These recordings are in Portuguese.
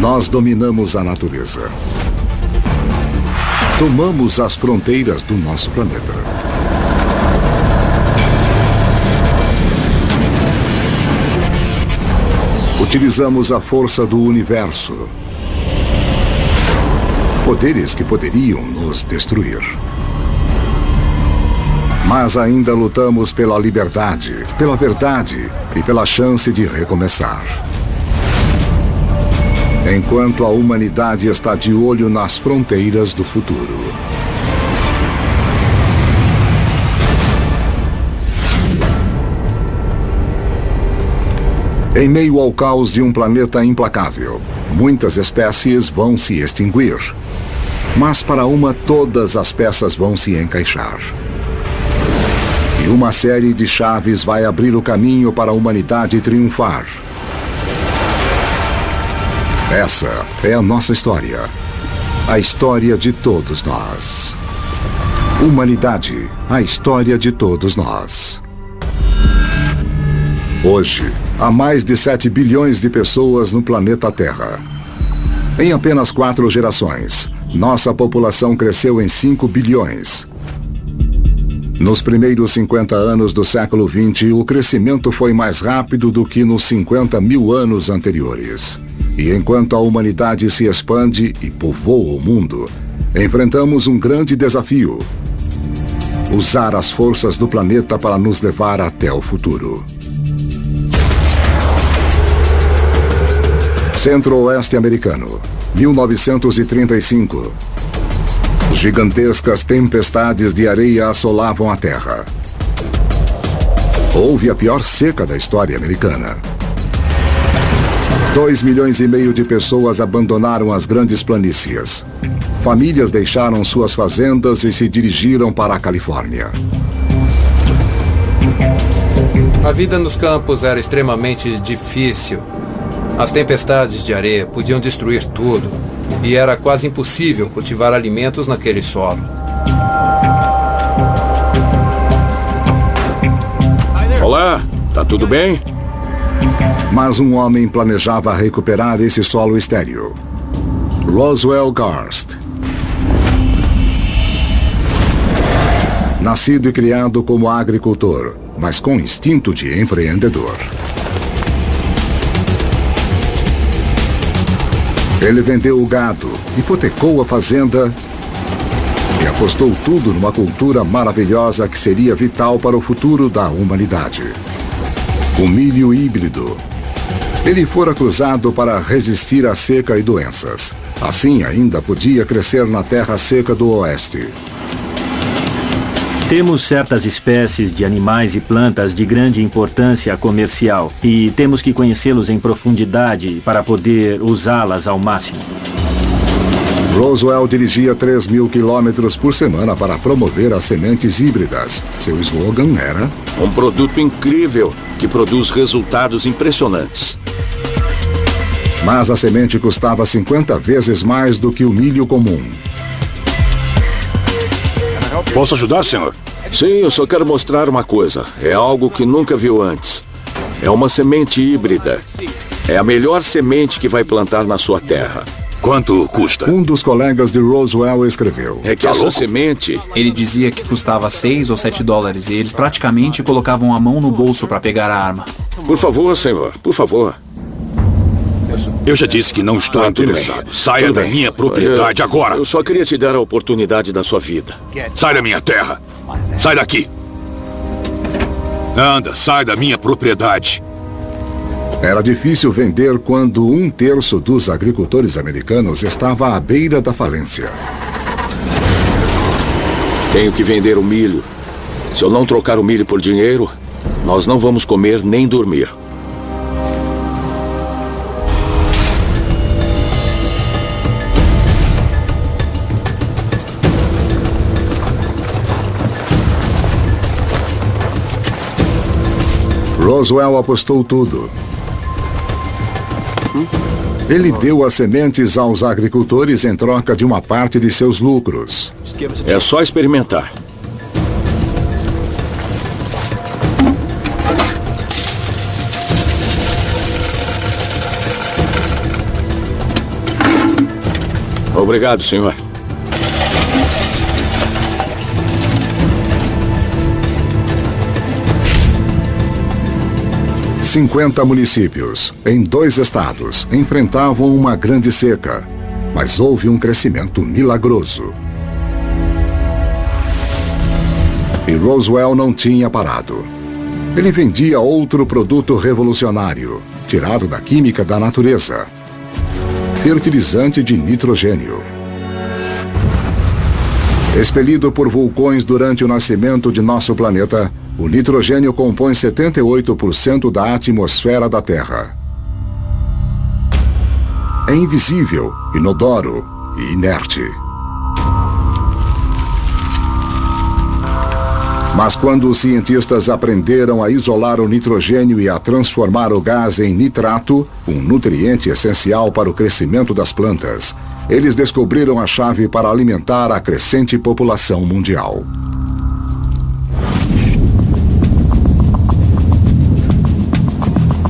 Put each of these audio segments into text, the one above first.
Nós dominamos a natureza. Tomamos as fronteiras do nosso planeta. Utilizamos a força do universo. Poderes que poderiam nos destruir. Mas ainda lutamos pela liberdade, pela verdade e pela chance de recomeçar. Enquanto a humanidade está de olho nas fronteiras do futuro. Em meio ao caos de um planeta implacável, muitas espécies vão se extinguir. Mas para uma, todas as peças vão se encaixar. E uma série de chaves vai abrir o caminho para a humanidade triunfar. Essa é a nossa história. A história de todos nós. Humanidade, a história de todos nós. Hoje, há mais de 7 bilhões de pessoas no planeta Terra. Em apenas 4 gerações, nossa população cresceu em 5 bilhões. Nos primeiros 50 anos do século XX, o crescimento foi mais rápido do que nos 50 mil anos anteriores. E enquanto a humanidade se expande e povoa o mundo, enfrentamos um grande desafio: usar as forças do planeta para nos levar até o futuro. Centro-Oeste americano, 1935. Gigantescas tempestades de areia assolavam a terra. Houve a pior seca da história americana. 2,5 milhões de pessoas abandonaram as grandes planícies. Famílias deixaram suas fazendas e se dirigiram para a Califórnia. A vida nos campos era extremamente difícil. As tempestades de areia podiam destruir tudo. E era quase impossível cultivar alimentos naquele solo. Olá, tá tudo bem? Mas um homem planejava recuperar esse solo estéril. Roswell Garst. Nascido e criado como agricultor, mas com instinto de empreendedor. Ele vendeu o gado, hipotecou a fazenda e apostou tudo numa cultura maravilhosa que seria vital para o futuro da humanidade. O milho híbrido. Ele fora cruzado para resistir à seca e doenças. Assim, ainda podia crescer na terra seca do oeste. Temos certas espécies de animais e plantas de grande importância comercial e temos que conhecê-los em profundidade para poder usá-las ao máximo. Roswell dirigia 3.000 quilômetros por semana para promover as sementes híbridas. Seu slogan era: um produto incrível que produz resultados impressionantes. Mas a semente custava 50 vezes mais do que o milho comum. Posso ajudar, senhor? Sim, eu só quero mostrar uma coisa. É algo que nunca viu antes. É uma semente híbrida. É a melhor semente que vai plantar na sua terra. Quanto custa? Um dos colegas de Roswell escreveu: é que essa semente... Ele dizia que custava 6 ou 7 dólares e eles praticamente colocavam a mão no bolso para pegar a arma. Por favor, senhor, por favor. Eu já disse que não estou interessado. Saia da minha propriedade agora. Eu só queria te dar a oportunidade da sua vida. Sai da minha terra. Sai daqui. Anda, sai da minha propriedade. Era difícil vender quando 1/3 dos agricultores americanos estava à beira da falência. Tenho que vender o milho. Se eu não trocar o milho por dinheiro, nós não vamos comer nem dormir. Roswell apostou tudo. Ele deu as sementes aos agricultores em troca de uma parte de seus lucros. É só experimentar. Obrigado, senhor. Cinquenta municípios, em 2 estados, enfrentavam uma grande seca, mas houve um crescimento milagroso. E Roswell não tinha parado. Ele vendia outro produto revolucionário, tirado da química da natureza: fertilizante de nitrogênio. Expelido por vulcões durante o nascimento de nosso planeta, o nitrogênio compõe 78% da atmosfera da Terra. É invisível, inodoro e inerte. Mas quando os cientistas aprenderam a isolar o nitrogênio e a transformar o gás em nitrato, um nutriente essencial para o crescimento das plantas, eles descobriram a chave para alimentar a crescente população mundial.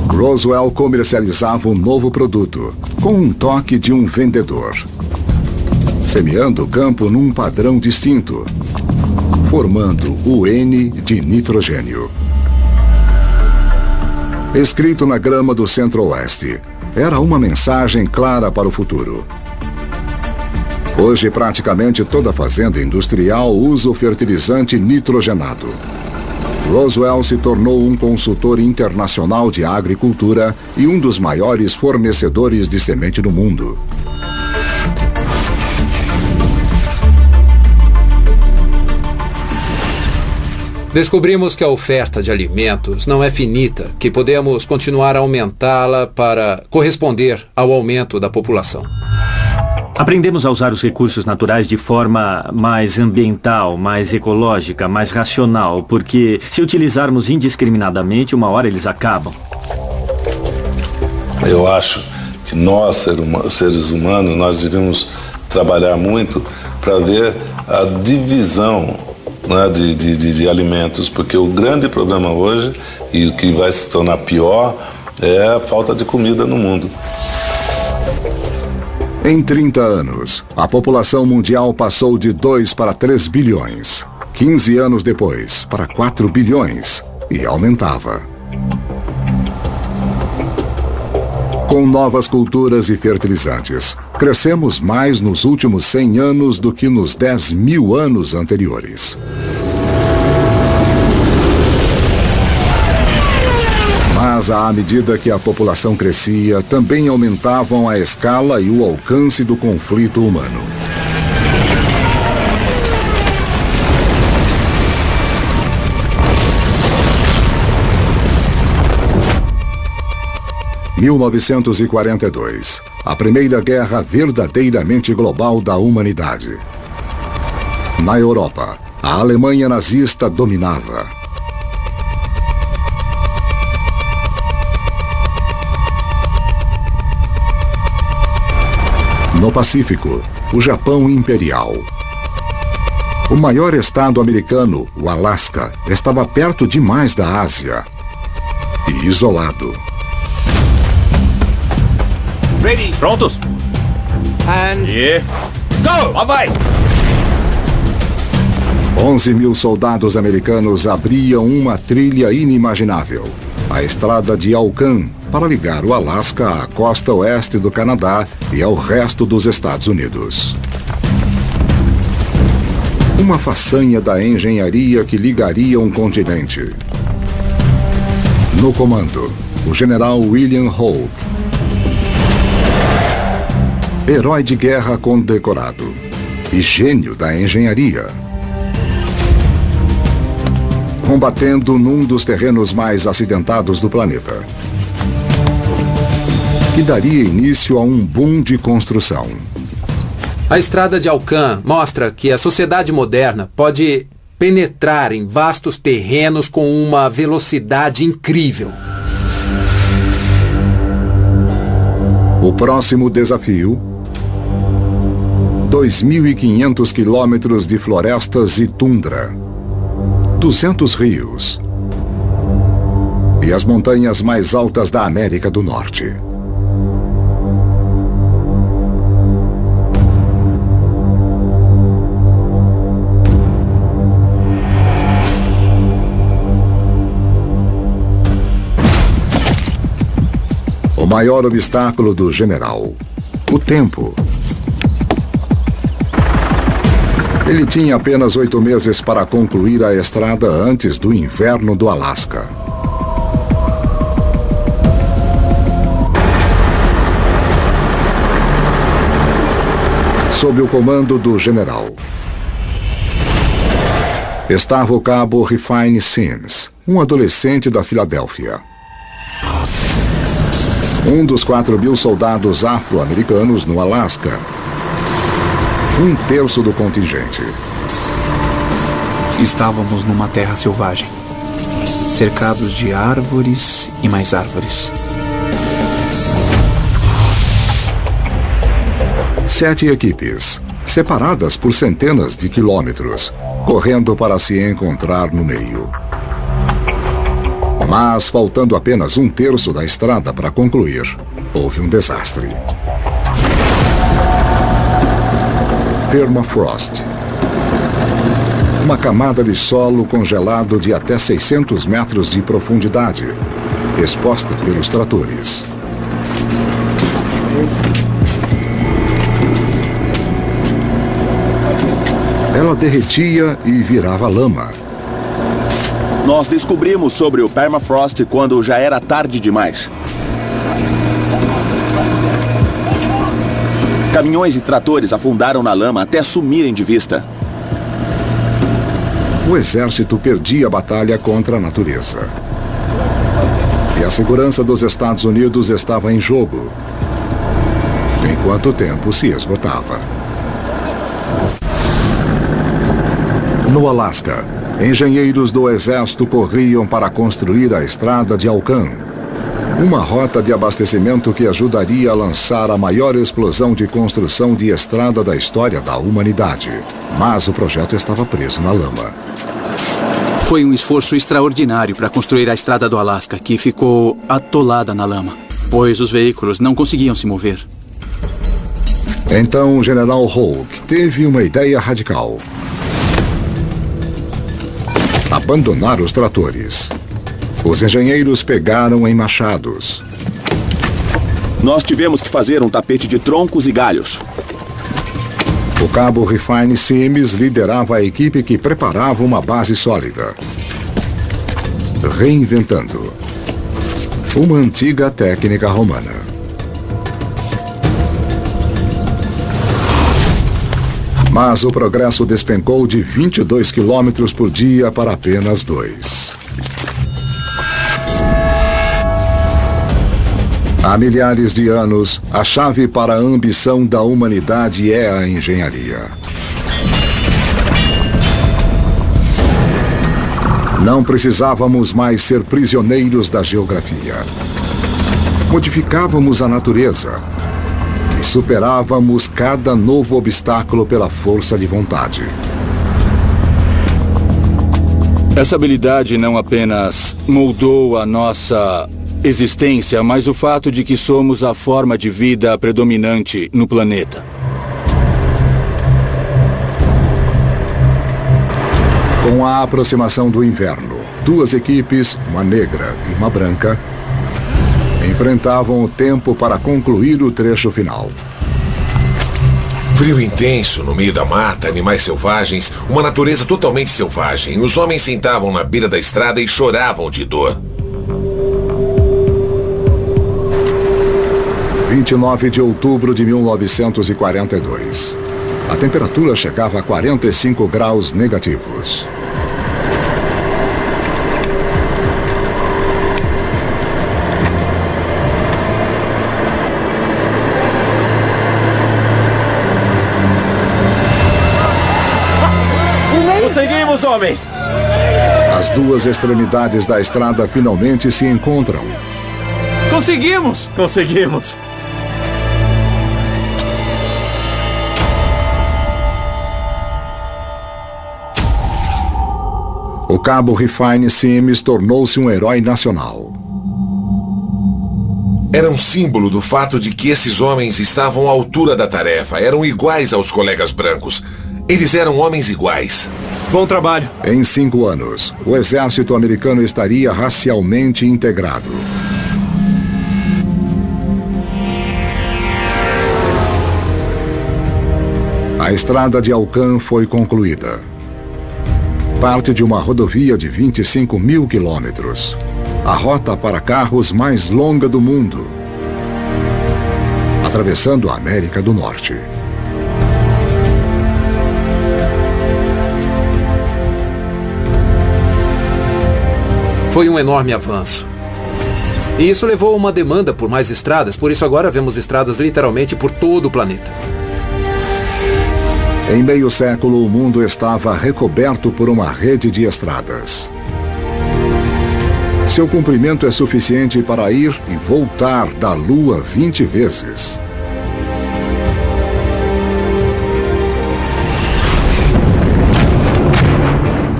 Roswell comercializava um novo produto, com um toque de um vendedor, semeando o campo num padrão distinto, formando o N de nitrogênio. Escrito na grama do Centro-Oeste, era uma mensagem clara para o futuro. Hoje, praticamente toda fazenda industrial usa o fertilizante nitrogenado. Roswell se tornou um consultor internacional de agricultura e um dos maiores fornecedores de semente do mundo. Descobrimos que a oferta de alimentos não é finita, que podemos continuar a aumentá-la para corresponder ao aumento da população. Aprendemos a usar os recursos naturais de forma mais ambiental, mais ecológica, mais racional, porque se utilizarmos indiscriminadamente, uma hora eles acabam. Eu acho que nós, seres humanos, nós devemos trabalhar muito para ver a divisão, né, de alimentos, porque o grande problema hoje, e o que vai se tornar pior, é a falta de comida no mundo. Em 30 anos, a população mundial passou de 2 para 3 bilhões. 15 anos depois, para 4 bilhões, e aumentava. Com novas culturas e fertilizantes, crescemos mais nos últimos 100 anos do que nos 10.000 anos anteriores. Mas, à medida que a população crescia, também aumentavam a escala e o alcance do conflito humano. Em 1942, a primeira guerra verdadeiramente global da humanidade. Na Europa, a Alemanha nazista dominava. No Pacífico, o Japão Imperial. O maior estado americano, o Alasca, estava perto demais da Ásia e isolado. Ready. Prontos? And... Go! Lá vai! 11.000 soldados americanos abriam uma trilha inimaginável, a estrada de Alcan, para ligar o Alasca à costa oeste do Canadá e ao resto dos Estados Unidos. Uma façanha da engenharia que ligaria um continente. No comando, o general William Howe. Herói de guerra condecorado e gênio da engenharia. Combatendo num dos terrenos mais acidentados do planeta, que daria início a um boom de construção. A estrada de Alcan mostra que a sociedade moderna pode penetrar em vastos terrenos com uma velocidade incrível. O próximo desafio: 2.500 quilômetros de florestas e tundra, 200 rios e as montanhas mais altas da América do Norte. maior obstáculo do general: o tempo. Ele tinha apenas 8 meses para concluir a estrada antes do inverno do Alasca. Sob o comando do general estava o cabo Refine Sims, um adolescente da Filadélfia. Um dos 4.000 soldados afro-americanos no Alasca. 1/3 do contingente. Estávamos numa terra selvagem, cercados de árvores e mais árvores. 7 equipes, separadas por centenas de quilômetros, correndo para se encontrar no meio. Mas, faltando apenas 1/3 da estrada para concluir, houve um desastre. Permafrost. Uma camada de solo congelado de até 600 metros de profundidade, exposta pelos tratores. Ela derretia e virava lama. Nós descobrimos sobre o permafrost quando já era tarde demais. Caminhões e tratores afundaram na lama até sumirem de vista. O exército perdia a batalha contra a natureza. E a segurança dos Estados Unidos estava em jogo, enquanto o tempo se esgotava. No Alasca, engenheiros do exército corriam para construir a estrada de Alcan, uma rota de abastecimento que ajudaria a lançar a maior explosão de construção de estrada da história da humanidade. Mas o projeto estava preso na lama. Foi um esforço extraordinário para construir a estrada do Alasca, que ficou atolada na lama, pois os veículos não conseguiam se mover. Então o general Hoke teve uma ideia radical: abandonar os tratores. Os engenheiros pegaram em machados. Nós tivemos que fazer um tapete de troncos e galhos. O cabo Refine Sims liderava a equipe que preparava uma base sólida, reinventando uma antiga técnica romana. Mas o progresso despencou de 22 quilômetros por dia para apenas 2. Há milhares de anos, a chave para a ambição da humanidade é a engenharia. Não precisávamos mais ser prisioneiros da geografia. Modificávamos a natureza e superávamos cada novo obstáculo pela força de vontade. Essa habilidade não apenas moldou a nossa existência, mas o fato de que somos a forma de vida predominante no planeta. Com a aproximação do inverno, 2 equipes, uma negra e uma branca, enfrentavam o tempo para concluir o trecho final. Frio intenso, no meio da mata, animais selvagens, uma natureza totalmente selvagem. Os homens sentavam na beira da estrada e choravam de dor. 29 de outubro de 1942. A temperatura chegava a 45 graus negativos. Conseguimos, homens! As 2 extremidades da estrada finalmente se encontram. Conseguimos! Conseguimos! O cabo Refine Sims tornou-se um herói nacional. Era um símbolo do fato de que esses homens estavam à altura da tarefa, eram iguais aos colegas brancos. Eles eram homens iguais. Bom trabalho. Em 5 anos, o exército americano estaria racialmente integrado. A estrada de Alcan foi concluída. Parte de uma rodovia de 25 mil quilômetros. A rota para carros mais longa do mundo. Atravessando a América do Norte. Foi um enorme avanço. E isso levou a uma demanda por mais estradas, por isso agora vemos estradas literalmente por todo o planeta. Em meio século, o mundo estava recoberto por uma rede de estradas. Seu comprimento é suficiente para ir e voltar da Lua 20 vezes.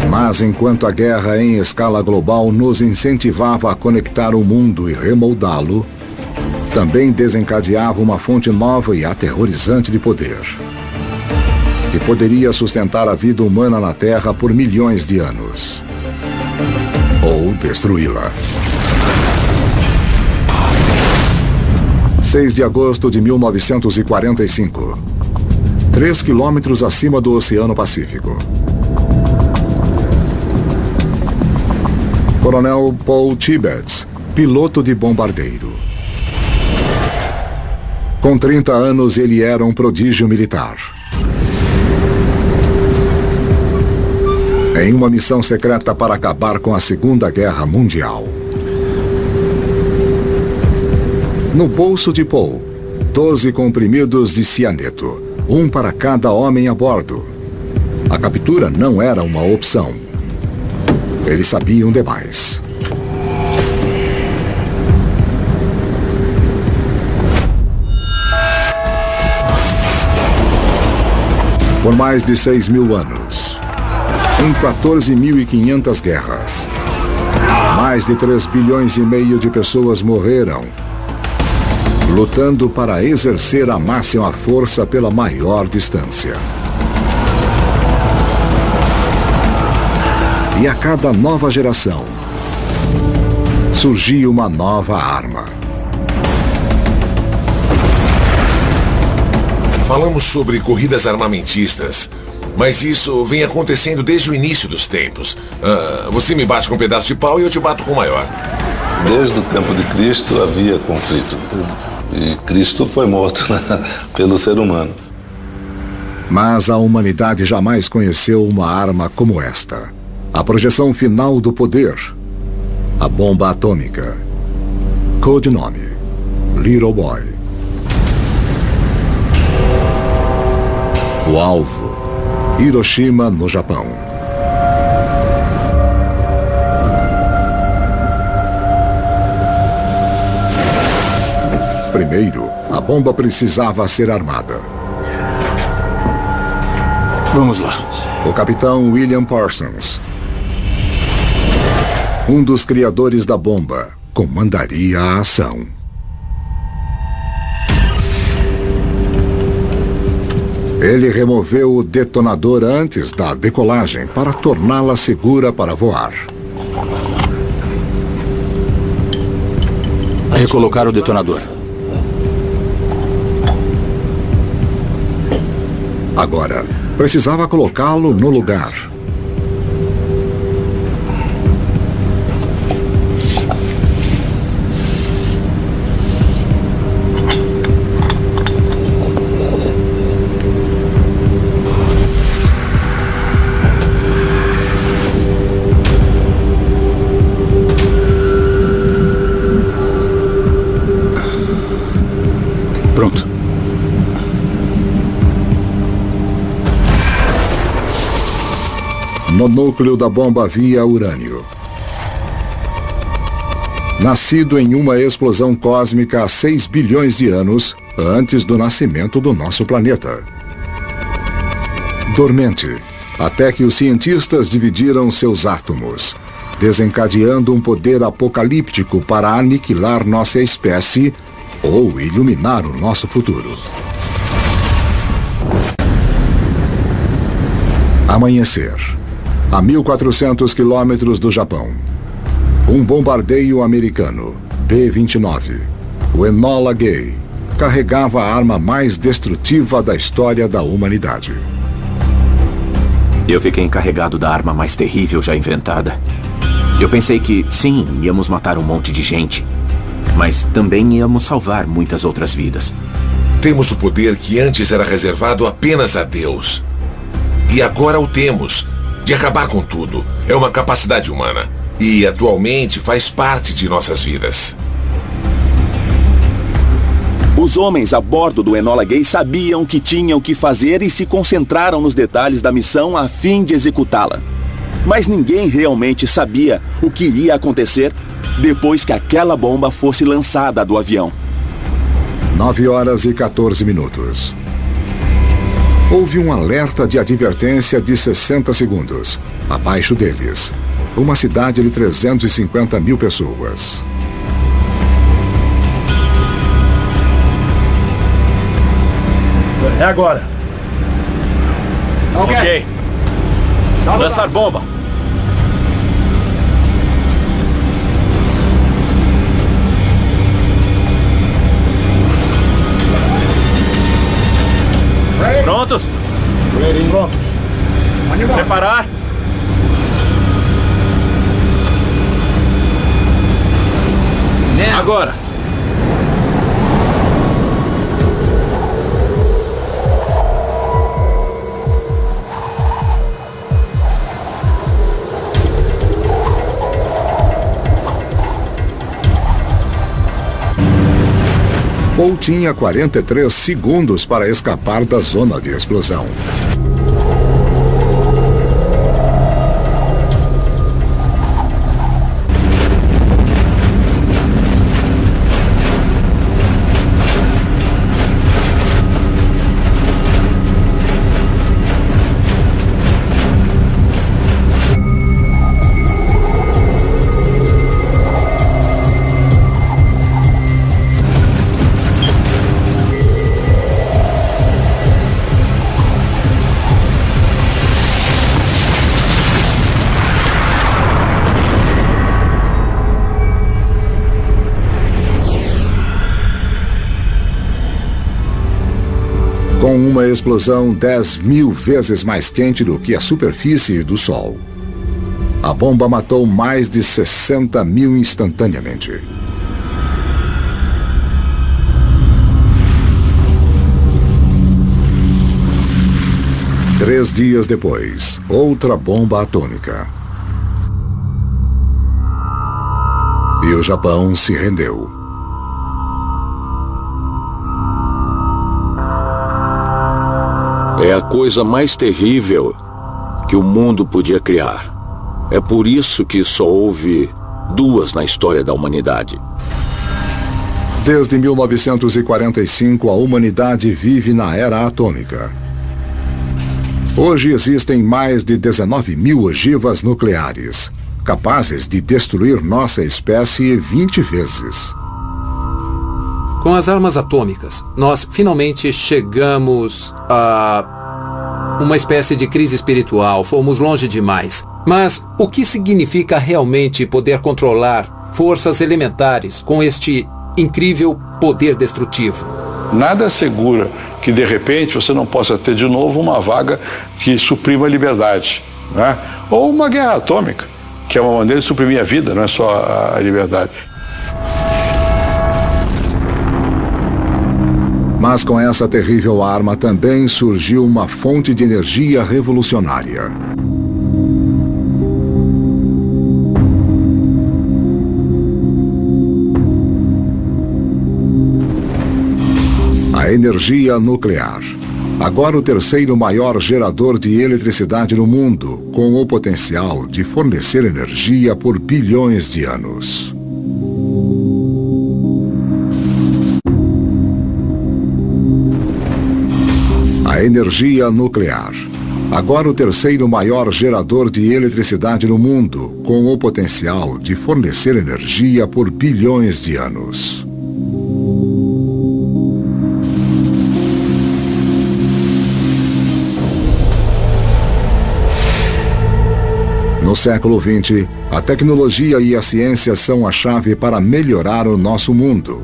Mas enquanto a guerra em escala global nos incentivava a conectar o mundo e remoldá-lo, também desencadeava uma fonte nova e aterrorizante de poder, que poderia sustentar a vida humana na Terra por milhões de anos. Ou destruí-la. 6 de agosto de 1945. 3 quilômetros acima do Oceano Pacífico. Coronel Paul Tibbets, piloto de bombardeiro. Com 30 anos, ele era um prodígio militar. Em uma missão secreta para acabar com a Segunda Guerra Mundial. No bolso de Paul, 12 comprimidos de cianeto, um para cada homem a bordo. A captura não era uma opção. Eles sabiam demais. Por mais de 6.000 anos, em 14.500 guerras, mais de 3 bilhões e meio de pessoas morreram, lutando para exercer a máxima força pela maior distância. E a cada nova geração, surgia uma nova arma. Falamos sobre corridas armamentistas, mas isso vem acontecendo desde o início dos tempos. Você me bate com um pedaço de pau e eu te bato com o maior. Desde o tempo de Cristo havia conflito. E Cristo foi morto pelo ser humano. Mas a humanidade jamais conheceu uma arma como esta. A projeção final do poder. A bomba atômica. Codinome: Little Boy. O alvo: Hiroshima, no Japão. Primeiro, a bomba precisava ser armada. Vamos lá. O capitão William Parsons, um dos criadores da bomba, comandaria a ação. Ele removeu o detonador antes da decolagem para torná-la segura para voar. Recolocar o detonador. Agora, precisava colocá-lo no lugar. Pronto. No núcleo da bomba havia urânio. Nascido em uma explosão cósmica há 6 bilhões de anos antes do nascimento do nosso planeta. Dormente, até que os cientistas dividiram seus átomos, desencadeando um poder apocalíptico para aniquilar nossa espécie ou iluminar o nosso futuro. Amanhecer. A 1.400 quilômetros do Japão. Um bombardeio americano, B-29, o Enola Gay, carregava a arma mais destrutiva da história da humanidade. Eu fiquei encarregado da arma mais terrível já inventada. Eu pensei que, sim, íamos matar um monte de gente, mas também íamos salvar muitas outras vidas. Temos o poder que antes era reservado apenas a Deus. E agora o temos, de acabar com tudo. É uma capacidade humana. E atualmente faz parte de nossas vidas. Os homens a bordo do Enola Gay sabiam que tinham que fazer e se concentraram nos detalhes da missão a fim de executá-la. Mas ninguém realmente sabia o que iria acontecer depois que aquela bomba fosse lançada do avião. 9 horas e 14 minutos. Houve um alerta de advertência de 60 segundos. Abaixo deles, uma cidade de 350 mil pessoas. É agora. Ok. Lançar bomba. Prontos? Prontos. Preparar. Agora. Paul tinha 43 segundos para escapar da zona de explosão. Com uma explosão 10.000 vezes mais quente do que a superfície do Sol. A bomba matou mais de 60 mil instantaneamente. Três dias depois, outra bomba atômica. E o Japão se rendeu. É a coisa mais terrível que o mundo podia criar. É por isso que só houve duas na história da humanidade. Desde 1945, a humanidade vive na era atômica. Hoje existem mais de 19 mil ogivas nucleares, capazes de destruir nossa espécie 20 vezes. Com as armas atômicas, nós finalmente chegamos a uma espécie de crise espiritual. Fomos longe demais. Mas o que significa realmente poder controlar forças elementares com este incrível poder destrutivo? Nada assegura que, de repente, você não possa ter de novo uma vaga que suprima a liberdade, né? Ou uma guerra atômica, que é uma maneira de suprimir a vida, não é só a liberdade. Mas com essa terrível arma também surgiu uma fonte de energia revolucionária. A energia nuclear. Agora o terceiro maior gerador de eletricidade no mundo, com o potencial de fornecer energia por bilhões de anos. A energia nuclear. Agora o terceiro maior gerador de eletricidade no mundo, com o potencial de fornecer energia por bilhões de anos. No século XX, a tecnologia e a ciência são a chave para melhorar o nosso mundo.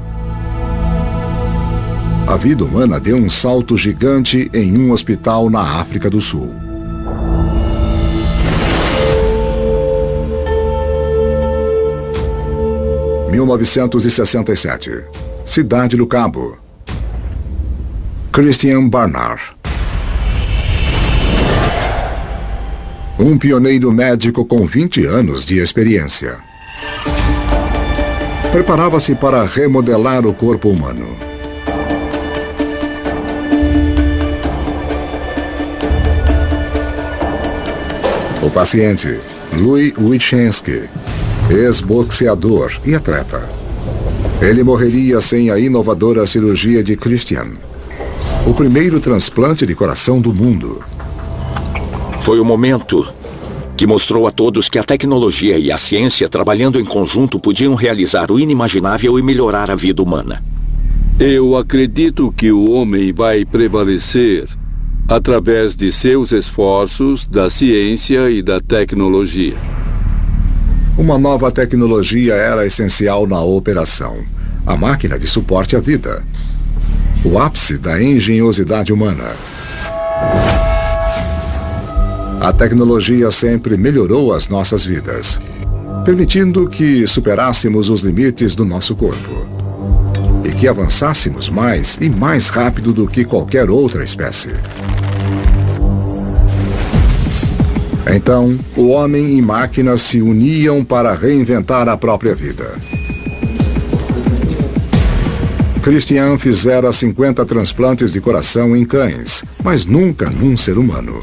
a vida humana deu um salto gigante em um hospital na África do Sul. Em 1967, Cidade do Cabo. Christian Barnard. Um pioneiro médico com 20 anos de experiência. Preparava-se para remodelar o corpo humano. O paciente, Louis Witchenski, ex-boxeador e atleta. Ele morreria sem a inovadora cirurgia de Christian, o primeiro transplante de coração do mundo. Foi o momento que mostrou a todos que a tecnologia e a ciência, trabalhando em conjunto, podiam realizar o inimaginável e melhorar a vida humana. Eu acredito que o homem vai prevalecer através de seus esforços, da ciência e da tecnologia. Uma nova tecnologia era essencial na operação. A máquina de suporte à vida. O ápice da engenhosidade humana. A tecnologia sempre melhorou as nossas vidas, permitindo que superássemos os limites do nosso corpo e que avançássemos mais e mais rápido do que qualquer outra espécie. Então, o homem e máquina se uniam para reinventar a própria vida. Christian fizera 50 transplantes de coração em cães, mas nunca num ser humano.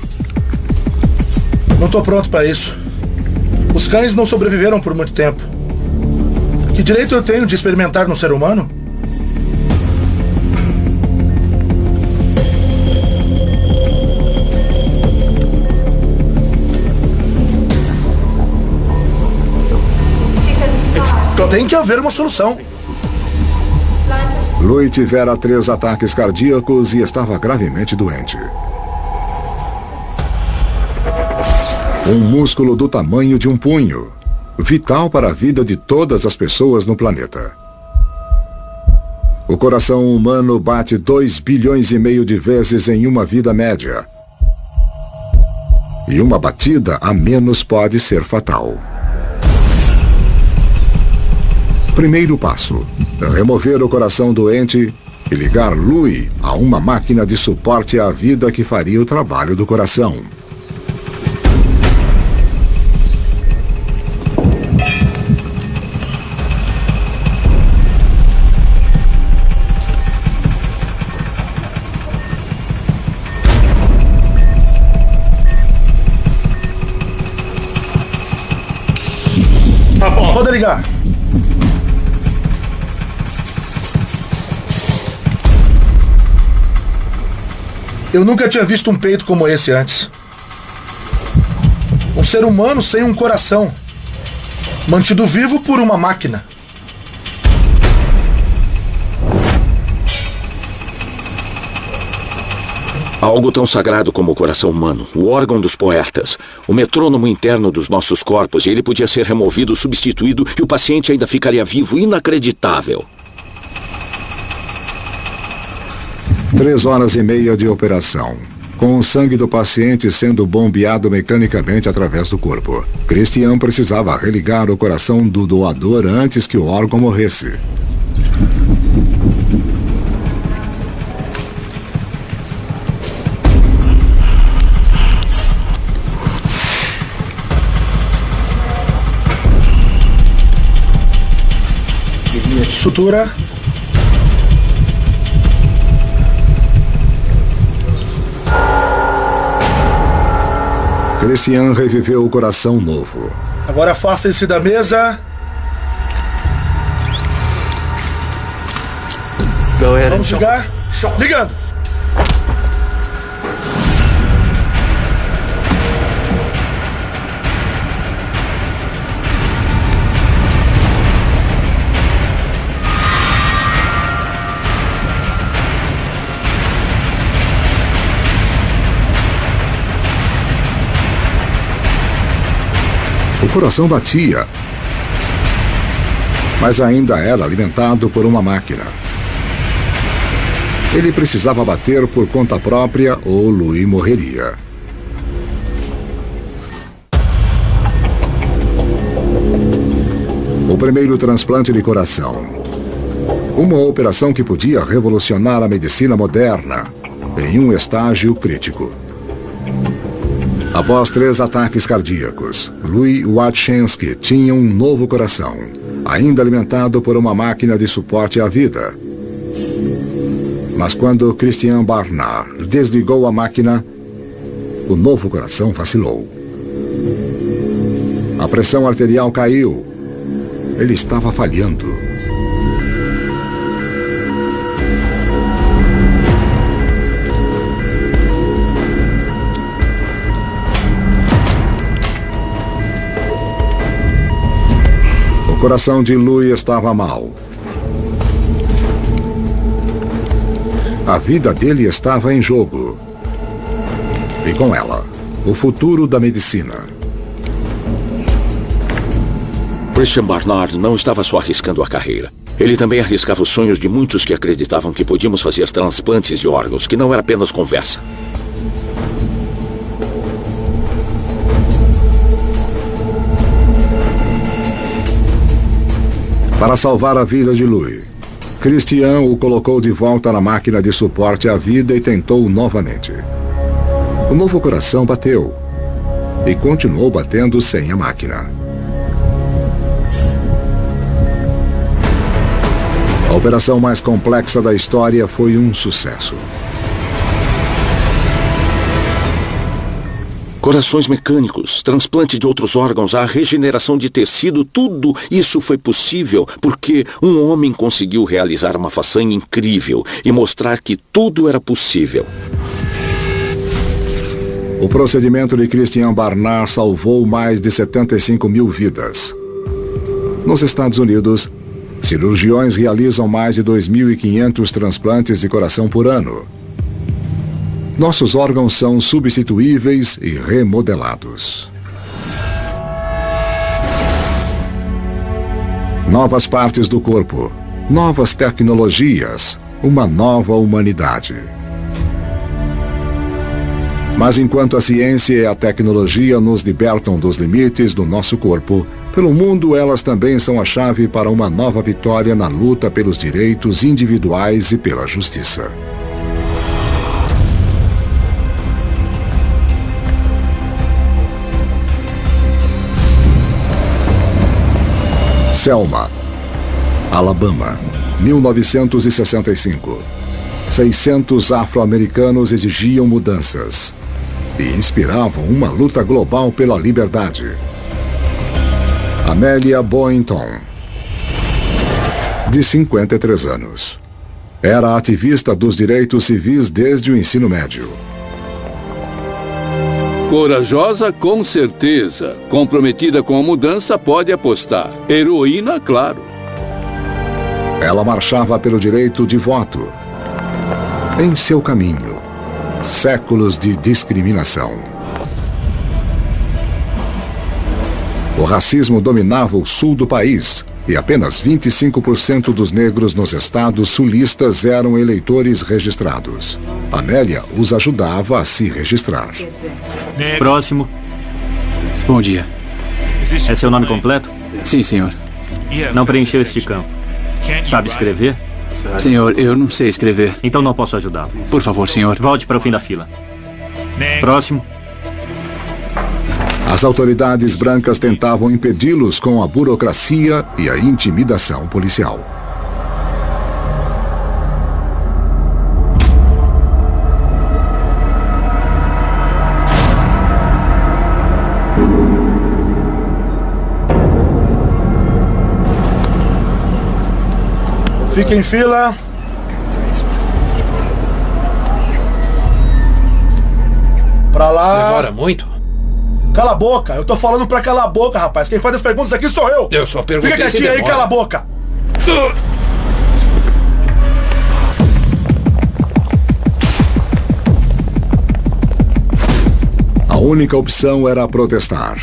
Não estou pronto para isso. Os cães não sobreviveram por muito tempo. Que direito eu tenho de experimentar no ser humano? Então tem que haver uma solução. Louis tivera 3 ataques cardíacos e estava gravemente doente. Um músculo do tamanho de um punho, vital para a vida de todas as pessoas no planeta. O coração humano bate 2,5 bilhões de vezes em uma vida média. E uma batida a menos pode ser fatal. Primeiro passo: remover o coração doente e ligar Louis a uma máquina de suporte à vida que faria o trabalho do coração. Tá bom, pode ligar. Eu nunca tinha visto um peito como esse antes. Um ser humano sem um coração, mantido vivo por uma máquina. Algo tão sagrado como o coração humano, o órgão dos poetas, o metrônomo interno dos nossos corpos, e ele podia ser removido, substituído, e o paciente ainda ficaria vivo. Inacreditável. 3 horas e meia de operação, com o sangue do paciente sendo bombeado mecanicamente através do corpo. Christian precisava religar o coração do doador antes que o órgão morresse. Sutura. Christian reviveu o coração novo. Agora afastem-se da mesa. Vamos ligar. Ligando. O coração batia, mas ainda era alimentado por uma máquina. Ele precisava bater por conta própria ou Louis morreria. O primeiro transplante de coração. Uma operação que podia revolucionar a medicina moderna em um estágio crítico. Após 3 ataques cardíacos, Louis Wachensky tinha um novo coração, ainda alimentado por uma máquina de suporte à vida. Mas quando Christian Barnard desligou a máquina, o novo coração vacilou. A pressão arterial caiu. Ele estava falhando. O coração de Louis estava mal. A vida dele estava em jogo. E com ela, o futuro da medicina. Christian Barnard não estava só arriscando a carreira. Ele também arriscava os sonhos de muitos que acreditavam que podíamos fazer transplantes de órgãos, que não era apenas conversa. Para salvar a vida de Louis, Christian o colocou de volta na máquina de suporte à vida e tentou novamente. O novo coração bateu e continuou batendo sem a máquina. A operação mais complexa da história foi um sucesso. Corações mecânicos, transplante de outros órgãos, a regeneração de tecido, tudo isso foi possível porque um homem conseguiu realizar uma façanha incrível e mostrar que tudo era possível. O procedimento de Christian Barnard salvou mais de 75 mil vidas. Nos Estados Unidos, cirurgiões realizam mais de 2.500 transplantes de coração por ano. Nossos órgãos são substituíveis e remodelados. Novas partes do corpo, novas tecnologias, uma nova humanidade. Mas enquanto a ciência e a tecnologia nos libertam dos limites do nosso corpo, pelo mundo elas também são a chave para uma nova vitória na luta pelos direitos individuais e pela justiça. Selma, Alabama, 1965. 600 afro-americanos exigiam mudanças e inspiravam uma luta global pela liberdade. Amélia Boynton, de 53 anos. Era ativista dos direitos civis desde o ensino médio. Corajosa, com certeza. Comprometida com a mudança, pode apostar. Heroína, claro. Ela marchava pelo direito de voto. Em seu caminho, séculos de discriminação. O racismo dominava o sul do país e apenas 25% dos negros nos estados sulistas eram eleitores registrados. Amélia os ajudava a se registrar. Próximo. Bom dia. É seu nome completo? Sim, senhor. Não preencheu este campo. Sabe escrever? Senhor, eu não sei escrever. Então não posso ajudá-lo. Por favor, senhor. Volte para o fim da fila. Próximo. As autoridades brancas tentavam impedi-los com a burocracia e a intimidação policial. Fique em fila. Pra lá. Demora muito? Cala a boca. Eu tô falando pra calar a boca, rapaz. Quem faz as perguntas aqui sou eu. Eu só perguntei. Fica quietinho aí, cala a boca. A única opção era protestar.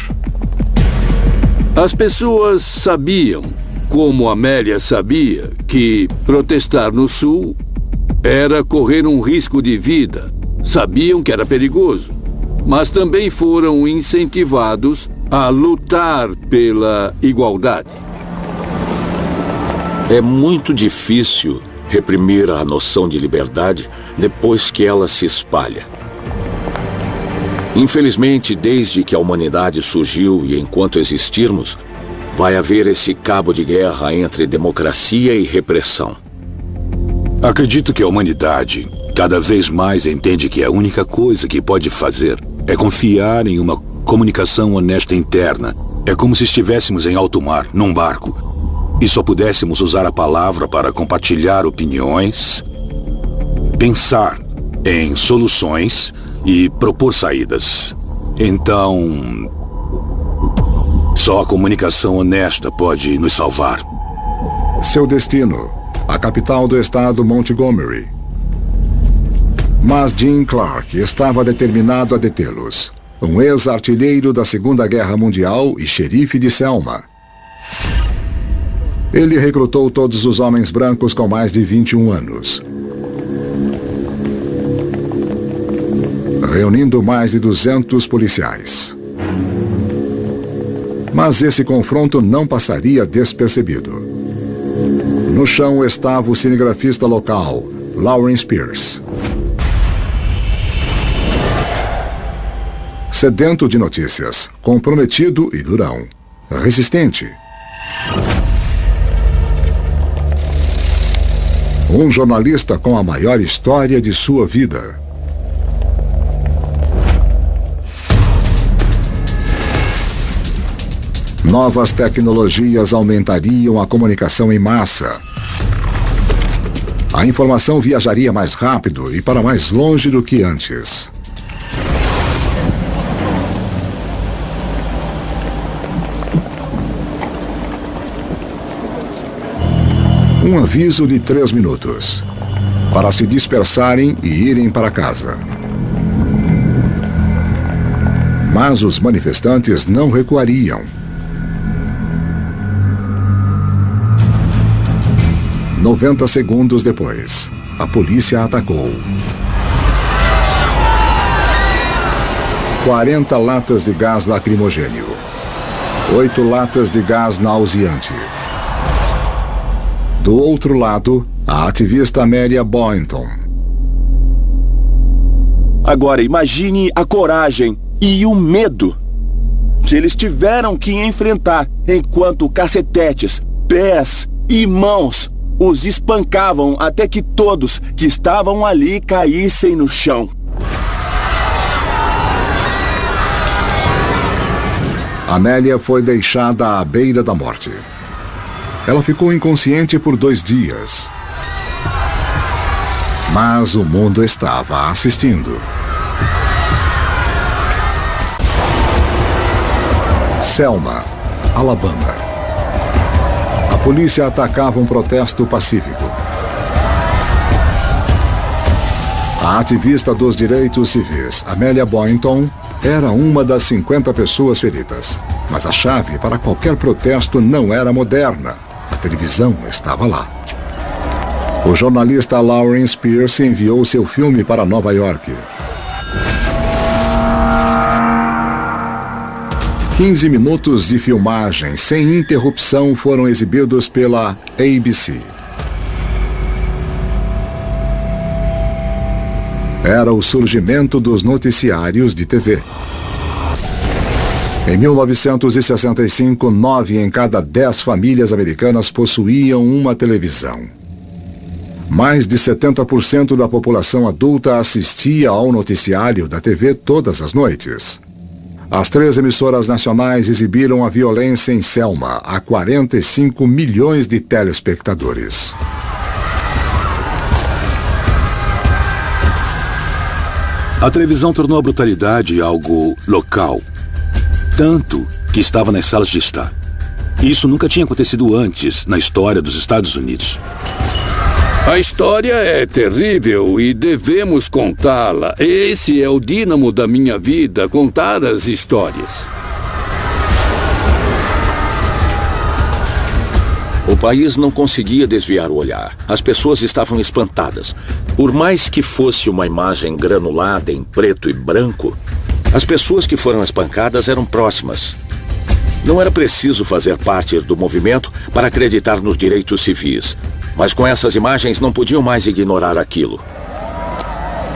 As pessoas sabiam, como Amélia sabia, que protestar no Sul era correr um risco de vida. Sabiam que era perigoso, mas também foram incentivados a lutar pela igualdade. É muito difícil reprimir a noção de liberdade depois que ela se espalha. Infelizmente, desde que a humanidade surgiu e enquanto existirmos, vai haver esse cabo de guerra entre democracia e repressão. Acredito que a humanidade cada vez mais entende que a única coisa que pode fazer é confiar em uma comunicação honesta interna. É como se estivéssemos em alto mar, num barco, e só pudéssemos usar a palavra para compartilhar opiniões, pensar em soluções e propor saídas. Então, só a comunicação honesta pode nos salvar. Seu destino, a capital do estado Montgomery. Mas Jim Clark estava determinado a detê-los. Um ex-artilheiro da Segunda Guerra Mundial e xerife de Selma. Ele recrutou todos os homens brancos com mais de 21 anos. Reunindo mais de 200 policiais. Mas esse confronto não passaria despercebido. No chão estava o cinegrafista local, Lawrence Pierce. Sedento de notícias, comprometido e durão. Resistente. Um jornalista com a maior história de sua vida. Novas tecnologias aumentariam a comunicação em massa. A informação viajaria mais rápido e para mais longe do que antes. Um aviso de 3 minutos, para se dispersarem e irem para casa. Mas os manifestantes não recuariam. 90 segundos depois, a polícia atacou. 40 latas de gás lacrimogênio. 8 latas de gás nauseante. Do outro lado, a ativista Amélia Boynton. Agora imagine a coragem e o medo que eles tiveram que enfrentar enquanto cacetetes, pés e mãos os espancavam até que todos que estavam ali caíssem no chão. Amélia foi deixada à beira da morte. Ela ficou inconsciente por 2 dias. Mas o mundo estava assistindo. Selma, Alabama. A polícia atacava um protesto pacífico. A ativista dos direitos civis, Amélia Boynton, era uma das 50 pessoas feridas. Mas a chave para qualquer protesto não era moderna. A televisão estava lá. O jornalista Lawrence Pierce enviou seu filme para Nova York. 15 minutos de filmagem sem interrupção foram exibidos pela ABC. Era o surgimento dos noticiários de TV. Em 1965, 9 em cada 10 famílias americanas possuíam uma televisão. Mais de 70% da população adulta assistia ao noticiário da TV todas as noites. As 3 emissoras nacionais exibiram a violência em Selma a 45 milhões de telespectadores. A televisão tornou a brutalidade algo local. Tanto que estava nas salas de estar. Isso nunca tinha acontecido antes na história dos Estados Unidos. A história é terrível e devemos contá-la. Esse é o dínamo da minha vida, contar as histórias. O país não conseguia desviar o olhar. As pessoas estavam espantadas. Por mais que fosse uma imagem granulada em preto e branco, as pessoas que foram espancadas eram próximas. Não era preciso fazer parte do movimento para acreditar nos direitos civis. Mas com essas imagens não podiam mais ignorar aquilo.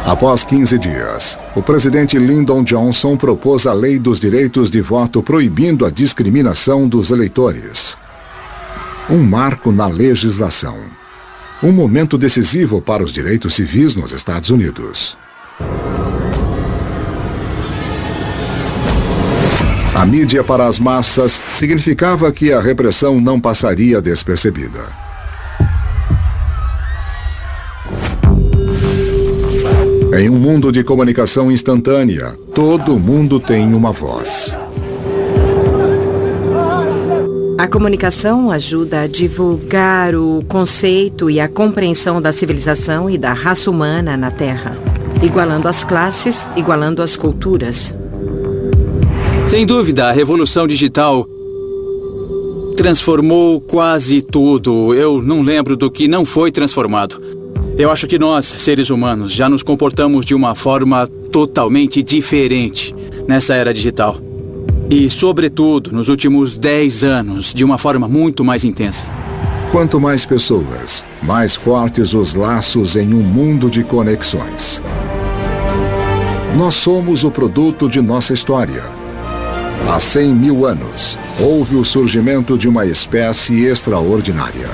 Após 15 dias, o presidente Lyndon Johnson propôs a Lei dos Direitos de Voto proibindo a discriminação dos eleitores. Um marco na legislação. Um momento decisivo para os direitos civis nos Estados Unidos. A mídia para as massas significava que a repressão não passaria despercebida. Em um mundo de comunicação instantânea, todo mundo tem uma voz. A comunicação ajuda a divulgar o conceito e a compreensão da civilização e da raça humana na Terra, igualando as classes, igualando as culturas. Sem dúvida, a revolução digital transformou quase tudo. Eu não lembro do que não foi transformado. Eu acho que nós, seres humanos, já nos comportamos de uma forma totalmente diferente nessa era digital. E, sobretudo, nos últimos 10 anos, de uma forma muito mais intensa. Quanto mais pessoas, mais fortes os laços em um mundo de conexões. Nós somos o produto de nossa história. Há 100 mil anos, houve o surgimento de uma espécie extraordinária.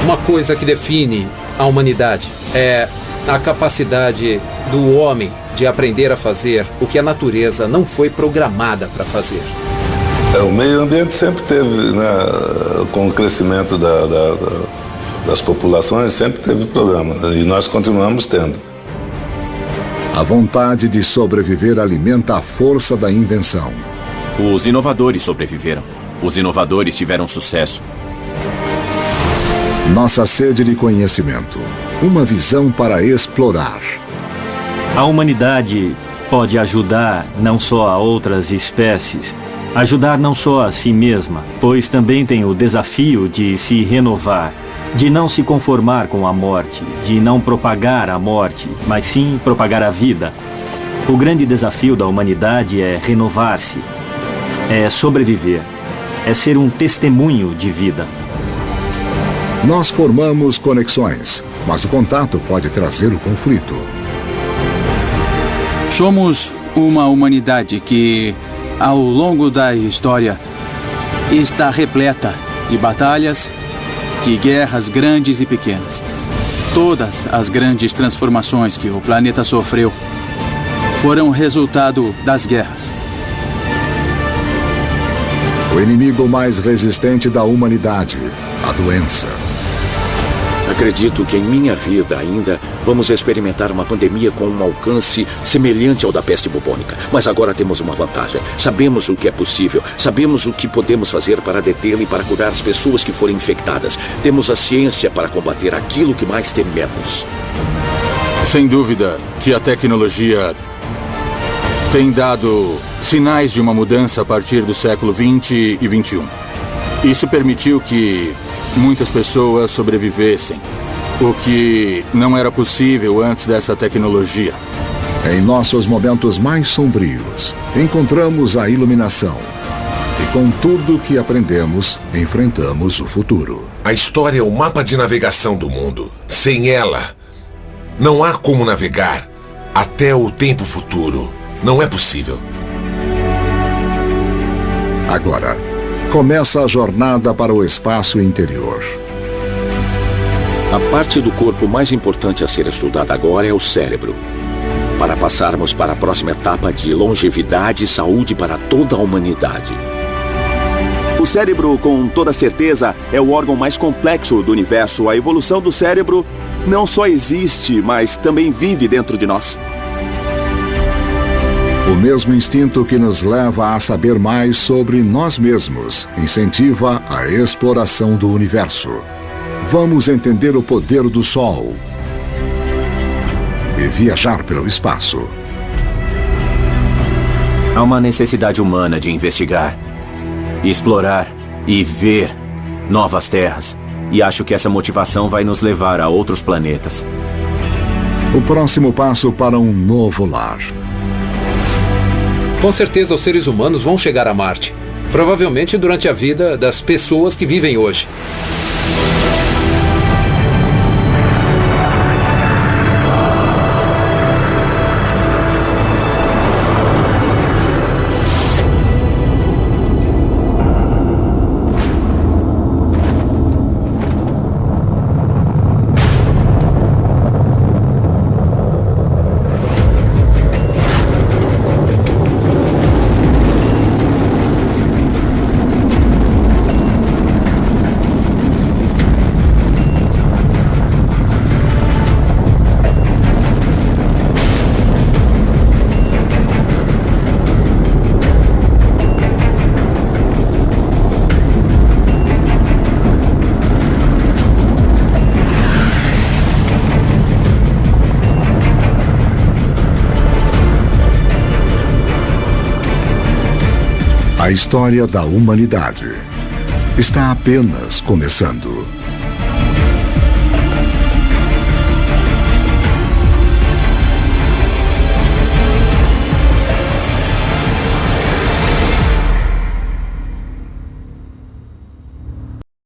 Uma coisa que define a humanidade é a capacidade do homem de aprender a fazer o que a natureza não foi programada para fazer. O meio ambiente sempre teve, né, com o crescimento das populações, sempre teve problema, e nós continuamos tendo. A vontade de sobreviver alimenta a força da invenção. Os inovadores sobreviveram. Os inovadores tiveram sucesso. Nossa sede de conhecimento. Uma visão para explorar. A humanidade pode ajudar não só a outras espécies, ajudar não só a si mesma, pois também tem o desafio de se renovar, de não se conformar com a morte, de não propagar a morte, mas sim propagar a vida. O grande desafio da humanidade é renovar-se, é sobreviver, é ser um testemunho de vida. Nós formamos conexões, mas o contato pode trazer o conflito. Somos uma humanidade que, ao longo da história, está repleta de batalhas, de guerras grandes e pequenas. Todas as grandes transformações que o planeta sofreu foram resultado das guerras. O inimigo mais resistente da humanidade, a doença. Acredito que em minha vida ainda vamos experimentar uma pandemia com um alcance semelhante ao da peste bubônica. Mas agora temos uma vantagem. Sabemos o que é possível. Sabemos o que podemos fazer para detê-la e para curar as pessoas que forem infectadas. Temos a ciência para combater aquilo que mais tememos. Sem dúvida que a tecnologia tem dado sinais de uma mudança a partir do século XX e XXI. Isso permitiu que muitas pessoas sobrevivessem, o que não era possível antes dessa tecnologia. Em nossos momentos mais sombrios, encontramos a iluminação. E com tudo que aprendemos, enfrentamos o futuro. A história é o mapa de navegação do mundo. Sem ela, não há como navegar até o tempo futuro. Não é possível. Agora, começa a jornada para o espaço interior. A parte do corpo mais importante a ser estudada agora é o cérebro. Para passarmos para a próxima etapa de longevidade e saúde para toda a humanidade. O cérebro, com toda certeza, é o órgão mais complexo do universo. A evolução do cérebro não só existe, mas também vive dentro de nós. O mesmo instinto que nos leva a saber mais sobre nós mesmos incentiva a exploração do universo. Vamos entender o poder do Sol e viajar pelo espaço. Há uma necessidade humana de investigar, explorar e ver novas terras. E acho que essa motivação vai nos levar a outros planetas. O próximo passo para um novo lar. Com certeza os seres humanos vão chegar a Marte. Provavelmente durante a vida das pessoas que vivem hoje. A história da humanidade está apenas começando.